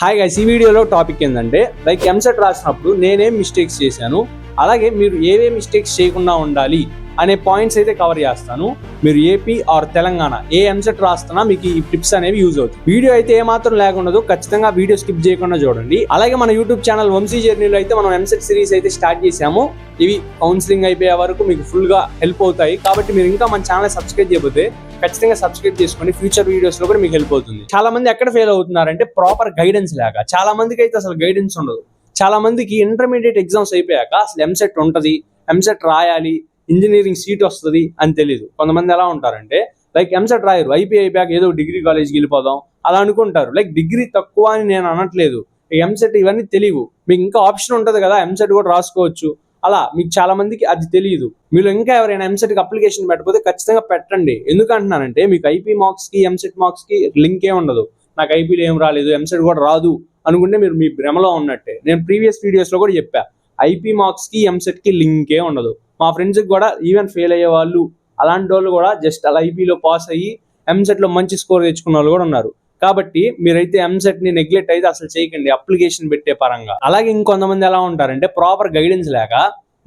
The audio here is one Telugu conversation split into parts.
హాయ్ గైస్, ఈ వీడియోలో టాపిక్ ఏంటంటే లైక్ ఎంసెట్ రాసినప్పుడు నేనేం మిస్టేక్స్ చేశాను, అలాగే మీరు ఏవే మిస్టేక్స్ చేయకుండా ఉండాలి అనే పాయింట్స్ అయితే కవర్ చేస్తాను. మీరు ఏపీ ఆర్ తెలంగాణ ఏ ఎంసెట్ రాస్తున్నా మీకు ఈ టిప్స్ అనేవి యూజ్ అవుతాయి. వీడియో అయితే ఏమాత్రం లేకుండా ఖచ్చితంగా వీడియో స్కిప్ చేయకుండా చూడండి. అలాగే మన యూట్యూబ్ ఛానల్ వంశీ జర్నీలో అయితే మనం ఎంసెట్ సిరీస్ అయితే స్టార్ట్ చేసాము. ఇవి కౌన్సిలింగ్ అయిపోయే వరకు మీకు ఫుల్ గా హెల్ప్ అవుతాయి. కాబట్టి మీరు ఇంకా మన ఛానల్ సబ్స్క్రైబ్ చేయకపోతే ఖచ్చితంగా సబ్స్క్రైబ్ చేసుకోండి. ఫ్యూచర్ వీడియోస్ లో కూడా మీకు హెల్ప్ అవుతుంది. చాలా మంది ఎక్కడ ఫెయిల్ అవుతున్నారంటే ప్రాపర్ గైడెన్స్ లేక. చాలా మందికి అయితే అసలు గైడెన్స్ ఉండదు. చాలా మందికి ఇంటర్మీడియట్ ఎగ్జామ్స్ అయిపోయాక అసలు ఎంసెట్ ఉంటది, ఎంసెట్ రాయాలి, ఇంజనీరింగ్ సీట్ వస్తుంది అని తెలియదు. కొంతమంది ఎలా ఉంటారంటే లైక్ ఎంసెట్ రాయరు, అయిపోయాక ఏదో డిగ్రీ కాలేజ్కి వెళ్ళిపోదాం అలా అనుకుంటారు. లైక్ డిగ్రీ తక్కువ అని నేను అనట్లేదు, ఎంసెట్ ఇవన్నీ తెలియవు. మీకు ఇంకా ఆప్షన్ ఉంటుంది కదా, ఎంసెట్ కూడా రాసుకోవచ్చు. అలా మీకు చాలా మందికి అది తెలియదు. మీరు ఇంకా ఎవరైనా ఎంసెట్ కి అప్లికేషన్ పెట్టకపోతే ఖచ్చితంగా పెట్టండి. ఎందుకు అంటున్నానంటే మీకు ఐపీ మార్క్స్ కి ఎంసెట్ మార్క్స్ కి లింక్ ఏ ఉండదు. నాకు ఐపీలో ఏం రాలేదు, ఎంసెట్ కూడా రాదు అనుకుంటే మీరు మీ భ్రమలో ఉన్నట్టే. నేను ప్రీవియస్ వీడియోస్ లో కూడా చెప్పా, ఐపీ మార్క్స్ కి ఎంసెట్ కి లింక్ ఏ ఉండదు. మా ఫ్రెండ్స్ కూడా ఈవెన్ ఫెయిల్ అయ్యే వాళ్ళు, అలాంటి వాళ్ళు కూడా జస్ట్ అలా ఐపీలో పాస్ అయ్యి ఎంసెట్ లో మంచి స్కోర్ తెచ్చుకున్న వాళ్ళు కూడా ఉన్నారు. కాబట్టి మీరైతే ఎంసెట్ ని నెగ్లెక్ట్ అయితే అసలు చేయకండి అప్లికేషన్ పెట్టే పరంగా. అలాగే ఇంకొంతమంది ఎలా ఉంటారంటే ప్రాపర్ గైడెన్స్ లేక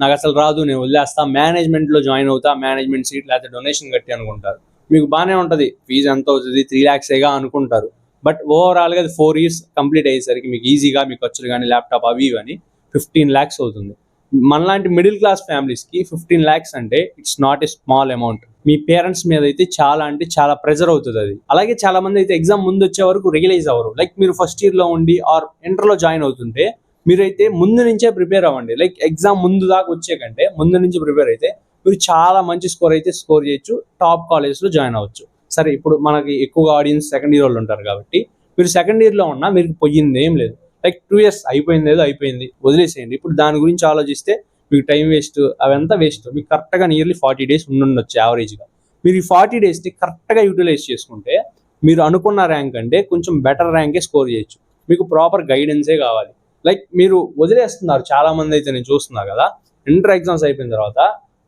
నాకు అసలు రాదు, నేను వదిలేస్తా, మేనేజ్మెంట్ లో జాయిన్ అవుతా, మేనేజ్మెంట్ సీట్ లేకపోతే డొనేషన్ కట్టి అనుకుంటారు. మీకు బాగానే ఉంటది, ఫీజు ఎంత అవుతుంది, 3 lakhs అనుకుంటారు. బట్ ఓవరాల్ గా 4 years కంప్లీట్ అయ్యేసరికి మీకు ఈజీగా మీ ఖర్చులు కానీ ల్యాప్టాప్ అవి ఇవని 15 lakhs అవుతుంది. మనలాంటి మిడిల్ క్లాస్ ఫ్యామిలీస్ కి 15 lakhs అంటే it's not a small amount. Me parents మీద అయితే చాలా అంటే చాలా ప్రెజర్ అవుతుంది అది. అలాగే చాలా మంది అయితే ఎగ్జామ్ ముందు వచ్చే వరకు రియలైజ్ అవ్వరు. లైక్ మీరు ఫస్ట్ ఇయర్ లో ఉండి ఆర్ ఇంటర్ లో జాయిన్ అవుతుంటే మీరైతే ముందు నుంచే ప్రిపేర్ అవ్వండి. లైక్ ఎగ్జామ్ ముందు దాకా వచ్చే కంటే ముందు నుంచి ప్రిపేర్ అయితే మీరు చాలా మంచి స్కోర్ అయితే స్కోర్ చేయొచ్చు, టాప్ కాలేజ్ లో జాయిన్ అవ్వచ్చు. సరే, ఇప్పుడు మనకి ఎక్కువగా ఆడియన్స్ సెకండ్ ఇయర్ వాళ్ళు ఉంటారు కాబట్టి మీరు సెకండ్ ఇయర్ లో ఉన్నా మీకు పోయింది ఏం లేదు. లైక్ 2 years అయిపోయింది, ఏదో అయిపోయింది, వదిలేసేయండి. ఇప్పుడు దాని గురించి ఆలోచిస్తే మీకు టైం వేస్ట్, అవంతా వేస్ట్. మీకు కరెక్ట్గా నియర్లీ 40 days ఉండొచ్చు యావరేజ్గా. మీరు ఈ 40 daysని కరెక్ట్గా యూటిలైజ్ చేసుకుంటే మీరు అనుకున్న ర్యాంక్ అంటే కొంచెం బెటర్ ర్యాంకే స్కోర్ చేయొచ్చు. మీకు ప్రాపర్ గైడెన్సే కావాలి. లైక్ మీరు వదిలేస్తున్నారు చాలా మంది అయితే, నేను చూస్తున్నా కదా, ఇంటర్ ఎగ్జామ్స్ అయిపోయిన తర్వాత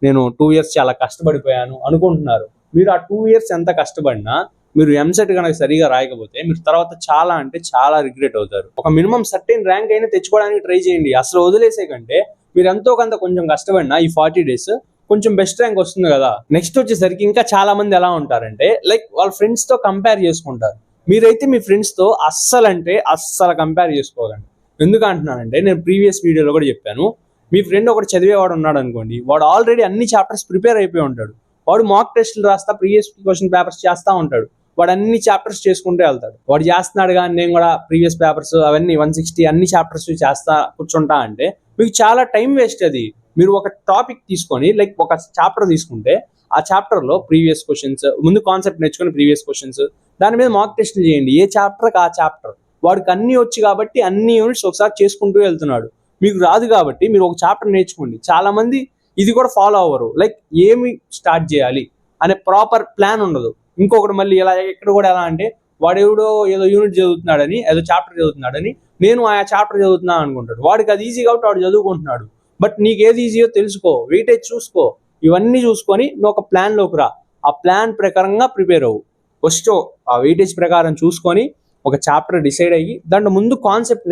నేను 2 years చాలా కష్టపడిపోయాను అనుకుంటున్నారు. మీరు ఆ 2 years ఎంత కష్టపడినా మీరు ఎంసెట్ కనుక సరిగా రాయకపోతే మీరు తర్వాత చాలా అంటే చాలా రిగ్రెట్ అవుతారు. ఒక మినిమం సర్టెన్ ర్యాంక్ అయినా తెచ్చుకోవడానికి ట్రై చేయండి. అసలు వదిలేసే కంటే మీరు ఎంతో కొంత కొంచెం కష్టపడినా ఈ 40 days కొంచెం బెస్ట్ ర్యాంక్ వస్తుంది కదా. నెక్స్ట్ వచ్చేసరికి ఇంకా చాలా మంది ఎలా ఉంటారంటే లైక్ వాళ్ళ ఫ్రెండ్స్ తో కంపేర్ చేసుకుంటారు. మీరైతే మీ ఫ్రెండ్స్ తో అస్సలు కంపేర్ చేసుకోకండి. ఎందుకు అంటున్నానంటే నేను ప్రీవియస్ వీడియోలో కూడా చెప్పాను, మీ ఫ్రెండ్ ఒకటి చదివేవాడు ఉన్నాడు అనుకోండి, వాడు ఆల్రెడీ అన్ని చాప్టర్స్ ప్రిపేర్ అయిపోయి ఉంటాడు. వాడు మాక్ టెస్ట్లు రాస్తా, ప్రీవియస్ క్వశ్చన్ పేపర్స్ చేస్తా ఉంటాడు. వాడు అన్ని చాప్టర్స్ చేసుకుంటూ వెళ్తాడు. వాడు చేస్తున్నాడు కానీ నేను కూడా ప్రీవియస్ పేపర్స్ అవన్నీ 160 అన్ని చాప్టర్స్ చేస్తా కూర్చుంటా అంటే మీకు చాలా టైం వేస్ట్. అది మీరు ఒక టాపిక్ తీసుకొని లైక్ ఒక చాప్టర్ తీసుకుంటే ఆ చాప్టర్ లో ప్రీవియస్ క్వశ్చన్స్, ముందు కాన్సెప్ట్ నేర్చుకుని ప్రీవియస్ క్వశ్చన్స్, దాని మీద మాక్ టెస్ట్లు చేయండి. ఏ చాప్టర్కి ఆ చాప్టర్. వాడికి అన్ని వచ్చి కాబట్టి అన్ని యూనిట్స్ ఒకసారి చేసుకుంటూ వెళ్తున్నాడు. మీకు రాదు కాబట్టి మీరు ఒక చాప్టర్ నేర్చుకోండి. చాలా మంది ఇది కూడా ఫాలో అవ్వరు. లైక్ ఏమి స్టార్ట్ చేయాలి అనే ప్రాపర్ ప్లాన్ ఉండదు. ఇంకొకటి మళ్ళీ ఎలా ఇక్కడ కూడా ఎలా అంటే వాడు ఎవడో ఏదో యూనిట్ చదువుతున్నాడని, ఏదో చాప్టర్ చదువుతున్నాడని నేను ఆ చాప్టర్ చదువుతున్నాను అనుకుంటాడు. వాడికి అది ఈజీ కాబట్టి వాడు చదువుకుంటున్నాడు. బట్ నీకు ఏది ఈజీయో తెలుసుకో, వెయిటేజ్ చూసుకో, ఇవన్నీ చూసుకొని నువ్వు ఒక ప్లాన్ లోకి రా. ఆ ప్లాన్ ప్రకారంగా ప్రిపేర్ అవ్వు. ఫస్ట్ ఆ వెయిటేజ్ ప్రకారం చూసుకొని ఒక చాప్టర్ డిసైడ్ అయ్యి దాంట్లో ముందు కాన్సెప్ట్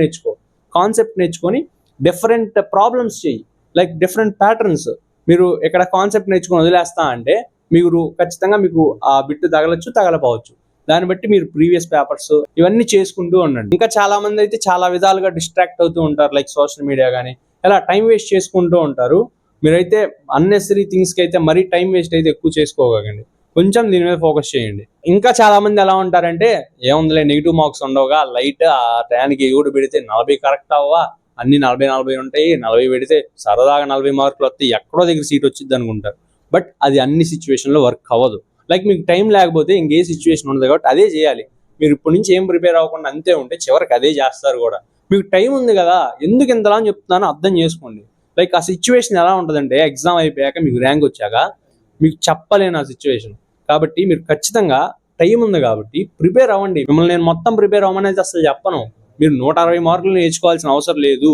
నేర్చుకొని డిఫరెంట్ ప్రాబ్లమ్స్ చెయ్యి. Like different patterns. మీరు ఇక్కడ కాన్సెప్ట్ నేర్చుకొని వదిలేస్తా అంటే మీరు ఖచ్చితంగా మీకు ఆ బిట్ తగలపోవచ్చు. దాన్ని బట్టి మీరు ప్రీవియస్ పేపర్స్ ఇవన్నీ చేసుకుంటూ ఉండండి. ఇంకా చాలా మంది అయితే చాలా విధాలుగా డిస్ట్రాక్ట్ అవుతూ ఉంటారు. లైక్ సోషల్ మీడియా కానీ ఇలా టైం వేస్ట్ చేసుకుంటూ ఉంటారు. మీరైతే అన్నెసరీ థింగ్స్కి అయితే మరీ టైం వేస్ట్ అయితే ఎక్కువ చేసుకోకండి. కొంచెం దీని మీద ఫోకస్ చేయండి. ఇంకా చాలా మంది ఎలా ఉంటారంటే ఏముందిలే, నెగిటివ్ మార్క్స్ ఉండవుగా, లైట్ ఆ టయానికి ఏడు పెడితే 40 కరెక్ట్ అవ్వా, అన్ని 40 ఉంటాయి, 40 పెడితే సరదాగా 40 మార్కులు వస్తాయి, ఎక్కడో దగ్గర సీట్ వచ్చింది అనుకుంటారు. బట్ అది అన్ని సిచ్యువేషన్లో వర్క్ అవ్వదు. లైక్ మీకు టైం లేకపోతే ఇంకే సిచ్యువేషన్ ఉండదు కాబట్టి అదే చేయాలి. మీరు ఇప్పటి నుంచి ఏం ప్రిపేర్ అవ్వకుండా అంతే ఉంటే చివరికి అదే చేస్తారు కూడా. మీకు టైం ఉంది కదా, ఎందుకు ఇంతలా అని చెప్తున్నానో అర్థం చేసుకోండి. లైక్ ఆ సిచ్యువేషన్ ఎలా ఉంటుందంటే ఎగ్జామ్ అయిపోయాక మీకు ర్యాంక్ వచ్చాక మీకు చెప్పలేను ఆ సిచ్యువేషన్. కాబట్టి మీరు ఖచ్చితంగా టైం ఉంది కాబట్టి ప్రిపేర్ అవ్వండి. మిమ్మల్ని నేను మొత్తం ప్రిపేర్ అవ్వమనేది అసలు చెప్పను. మీరు 160 మార్కులు నేర్చుకోవాల్సిన అవసరం లేదు.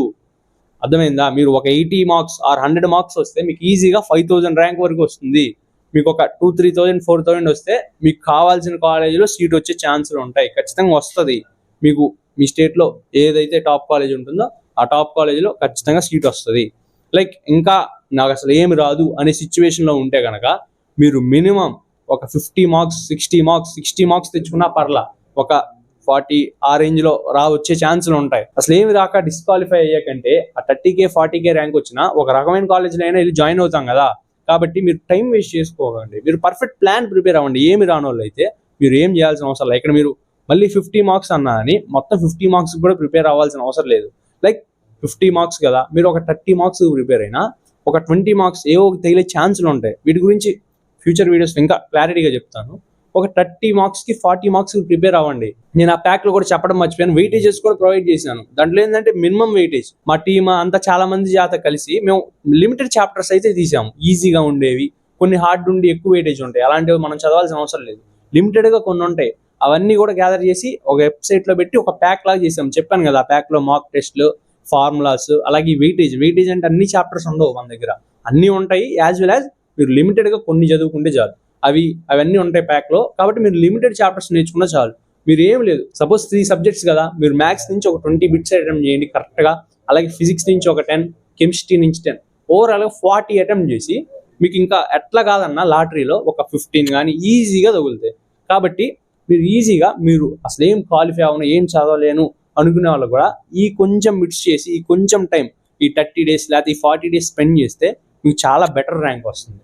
అర్థమైందా? మీరు ఒక 80 marks ఆర్ 100 marks వస్తే మీకు ఈజీగా 5000 ర్యాంక్ వరకు వస్తుంది. మీకు ఒక 2,000, 3,000, 4,000 వస్తే మీకు కావాల్సిన కాలేజీలో సీట్ వచ్చే ఛాన్సులు ఉంటాయి. ఖచ్చితంగా వస్తుంది. మీకు మీ స్టేట్లో ఏదైతే టాప్ కాలేజ్ ఉంటుందో ఆ టాప్ కాలేజీలో ఖచ్చితంగా సీట్ వస్తుంది. లైక్ ఇంకా నాకు అసలు ఏమి రాదు అనే సిచ్యువేషన్లో ఉంటే కనుక మీరు మినిమం ఒక 50 మార్క్స్ 60 మార్క్స్ తెచ్చుకున్నా పర్లా, ఒక 40 ఆ రేంజ్లో వచ్చే ఛాన్సులు ఉంటాయి. అసలు ఏమి రాక డిస్క్వాలిఫై అయ్యాకంటే ఆ 30K 40K ర్యాంక్ వచ్చినా ఒక రకమైన కాలేజ్లో అయినా వెళ్ళి జాయిన్ అవుతాం కదా. కాబట్టి మీరు టైం వేస్ట్ చేసుకోకండి, మీరు పర్ఫెక్ట్ ప్లాన్ ప్రిపేర్ అవ్వండి. ఏమి రాని వాళ్ళు అయితే మీరు ఏం చేయాల్సిన అవసరం లేదు. ఇక్కడ మీరు మళ్ళీ 50 మార్క్స్ అన్నా అని మొత్తం 50 మార్క్స్ కూడా ప్రిపేర్ అవ్వాల్సిన అవసరం లేదు. లైక్ 50 మార్క్స్ కదా, మీరు ఒక 30 మార్క్స్ ప్రిపేర్ అయినా ఒక 20 మార్క్స్ ఏవో తగిలే ఛాన్సులు ఉంటాయి. వీటి గురించి ఫ్యూచర్ వీడియోస్ ఇంకా క్లారిటీగా చెప్తాను. ఒక 30 మార్క్స్కి 40 మార్క్స్ ప్రిపేర్ అవ్వండి. నేను ఆ ప్యాక్లో కూడా చెప్పడం మర్చిపోయాను, వెయిటేజెస్ కూడా ప్రొవైడ్ చేశాను. దాంట్లో ఏంటంటే మినిమం వెయిటేజ్ మా టీమ్ అంతా చాలా మంది జాత కలిసి మేము లిమిటెడ్ చాప్టర్స్ అయితే తీసాము, ఈజీగా ఉండేవి. కొన్ని హార్డ్ ఉండి ఎక్కువ వెయిటేజ్ ఉంటాయి, అలాంటివి మనం చదవాల్సిన అవసరం లేదు. లిమిటెడ్గా కొన్ని ఉంటాయి, అవన్నీ కూడా గ్యాదర్ చేసి ఒక వెబ్సైట్లో పెట్టి ఒక ప్యాక్ లాగా చేసాము. చెప్పాను కదా, ఆ ప్యాక్లో మాక్ టెస్ట్లు, ఫార్ములాస్, అలాగే వెయిటేజ్ అంటే అన్ని చాప్టర్స్ ఉండవు మన దగ్గర, అన్నీ ఉంటాయి. యాజ్ వెల్ యాజ్ మీరు లిమిటెడ్గా కొన్ని చదువుకుంటే చాలు, అవన్నీ ఉంటాయి ప్యాక్లో. కాబట్టి మీరు లిమిటెడ్ చాప్టర్స్ నేర్చుకున్నా చాలు. మీరు ఏం లేదు, సపోజ్ 3 సబ్జెక్ట్స్ కదా, మీరు మ్యాథ్స్ నుంచి ఒక 20 బిట్స్ అటెంప్ట్ చేయండి కరెక్ట్గా, అలాగే ఫిజిక్స్ నుంచి ఒక 10, కెమిస్ట్రీ నుంచి 10, ఓవరాల్గా 40 అటెంప్ట్ చేసి మీకు ఇంకా ఎట్లా కాదన్నా లాటరీలో ఒక 15 కానీ ఈజీగా తగులుతాయి. కాబట్టి మీరు ఈజీగా మీరు అసలు ఏం క్వాలిఫై అవ్వను, ఏం చదవలేను అనుకునే వాళ్ళు కూడా ఈ కొంచెం బిట్స్ చేసి ఈ కొంచెం టైం, ఈ 30 డేస్ లేకపోతే ఈ 40 డేస్ స్పెండ్ చేస్తే మీకు చాలా బెటర్ ర్యాంక్ వస్తుంది.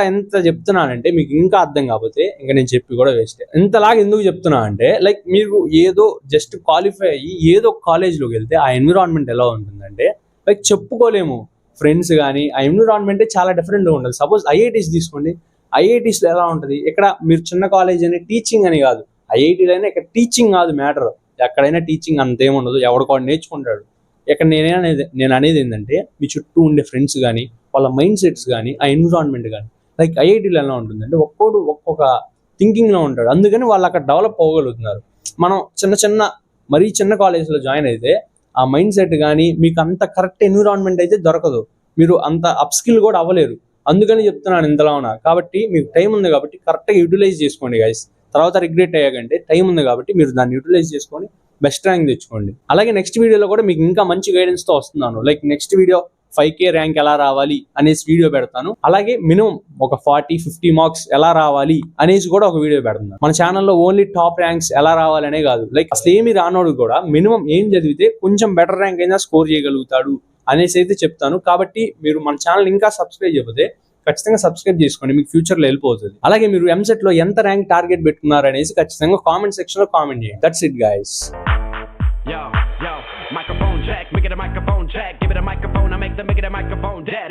ఎంత చెప్తున్నానంటే మీకు ఇంకా అర్థం కాకపోతే ఇంకా నేను చెప్పి కూడా వేస్ట్. ఇంతలాగా ఎందుకు చెప్తున్నా అంటే లైక్ మీరు ఏదో జస్ట్ క్వాలిఫై అయ్యి ఏదో కాలేజ్లోకి వెళ్తే ఆ ఎన్విరాన్మెంట్ ఎలా ఉంటుందంటే లైక్ చెప్పుకోలేము. ఫ్రెండ్స్ కానీ ఆ ఎన్విరాన్మెంటే చాలా డిఫరెంట్గా ఉంటుంది. సపోజ్ ఐఐటీస్ తీసుకోండి, ఐఐటీస్లో ఎలా ఉంటుంది, ఇక్కడ మీరు చిన్న కాలేజ్ అని టీచింగ్ అని కాదు, ఐఐటీలో అయినా ఇక్కడ టీచింగ్ కాదు మ్యాటర్, ఎక్కడైనా టీచింగ్ అంతేముండదు, ఎవడికో నేర్చుకుంటాడు. ఇక్కడ నేను అనేది ఏంటంటే మీ చుట్టూ ఉండే ఫ్రెండ్స్ కానీ వాళ్ళ మైండ్ సెట్స్ కానీ ఆ ఎన్విరాన్మెంట్ కానీ. లైక్ ఐఐటీలో ఎలా ఉంటుందంటే ఒక్కొక్క థింకింగ్లో ఉంటాడు, అందుకని వాళ్ళు అక్కడ డెవలప్ అవ్వగలుగుతున్నారు. మనం మరీ చిన్న కాలేజ్లో జాయిన్ అయితే ఆ మైండ్ సెట్ కానీ మీకు అంత కరెక్ట్ ఎన్విరాన్మెంట్ అయితే దొరకదు, మీరు అంత అప్ స్కిల్ కూడా అవ్వలేరు. అందుకని చెప్తున్నాను ఇంతలా ఉన్నా. కాబట్టి మీకు టైం ఉంది కాబట్టి కరెక్ట్గా యూటిలైజ్ చేసుకోండి గైస్. తర్వాత రిగ్రెట్ అయ్యాకంటే టైం ఉంది కాబట్టి మీరు దాన్ని యూటిలైజ్ చేసుకొని బెస్ట్ ర్యాంక్ తెచ్చుకోండి. అలాగే నెక్స్ట్ వీడియోలో కూడా మీకు ఇంకా మంచి గైడెన్స్తో వస్తున్నాను. Like next video 5K rank ఎలా రావాలి అనేసి వీడియో పెడతాను. అలాగే మినిమం ఒక 40-50 మార్క్స్ ఎలా రావాలి అనేసి కూడా ఒక వీడియో పెడుతున్నాను. మన ఛానల్లో ఓన్లీ టాప్ ర్యాంక్స్ ఎలా రావాలనే కాదు, లైక్ అసలు ఏమి రానోడు కూడా మినిమం ఏం చదివితే కొంచెం బెటర్ ర్యాంక్ అయినా స్కోర్ చేయగలుగుతాడు అనేసి అయితే చెప్తాను. కాబట్టి మీరు మన ఛానల్ ఇంకా సబ్స్క్రైబ్ చేయకపోతే ఖచ్చితంగా సబ్స్క్రైబ్ చేసుకోండి, మీకు ఫ్యూచర్లో వెళ్ళిపోతుంది. అలాగే మీరు ఎంసెట్లో ఎంత ర్యాంక్ టార్గెట్ పెట్టుకున్నారు అనేసి ఖచ్చితంగా కామెంట్ సెక్షన్లో కామెంట్ చేయండి. That's it guys. Microphone jack, make it a microphone jack, give it a microphone, I make it a microphone dead.